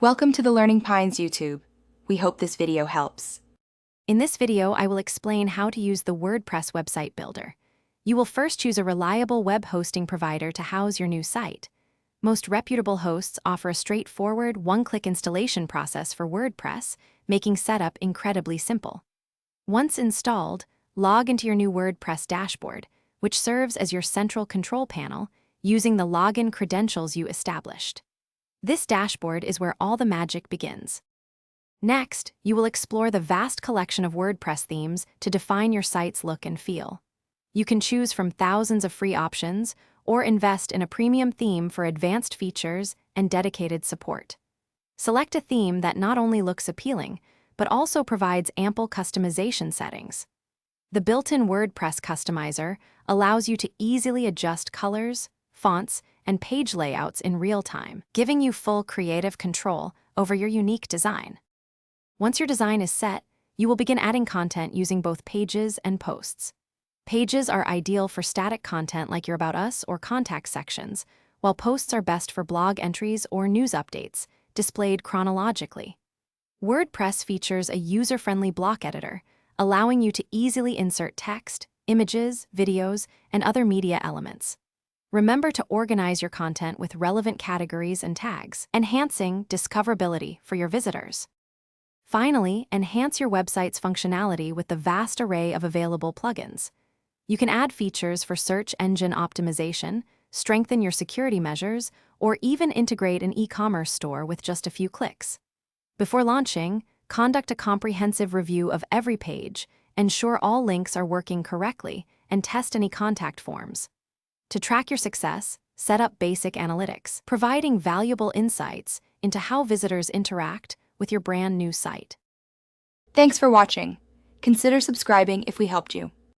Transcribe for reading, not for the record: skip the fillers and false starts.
Welcome to the Learning Pines YouTube. We hope this video helps. In this video, I will explain how to use the WordPress website builder. You will first choose a reliable web hosting provider to house your new site. Most reputable hosts offer a straightforward, one-click installation process for WordPress, making setup incredibly simple. Once installed, log into your new WordPress dashboard, which serves as your central control panel, using the login credentials you established. This dashboard is where all the magic begins. Next, you will explore the vast collection of WordPress themes to define your site's look and feel. You can choose from thousands of free options or invest in a premium theme for advanced features and dedicated support. Select a theme that not only looks appealing, but also provides ample customization settings. The built-in WordPress customizer allows you to easily adjust colors, fonts, and page layouts in real time, giving you full creative control over your unique design. Once your design is set, you will begin adding content using both pages and posts. Pages are ideal for static content like your About Us or Contact sections, while posts are best for blog entries or news updates, displayed chronologically. WordPress features a user-friendly block editor, allowing you to easily insert text, images, videos, and other media elements. Remember to organize your content with relevant categories and tags, enhancing discoverability for your visitors. Finally, enhance your website's functionality with the vast array of available plugins. You can add features for search engine optimization, strengthen your security measures, or even integrate an e-commerce store with just a few clicks. Before launching, conduct a comprehensive review of every page, ensure all links are working correctly, and test any contact forms. To track your success, set up basic analytics, providing valuable insights into how visitors interact with your brand new site. Thanks for watching. Consider subscribing if we helped you.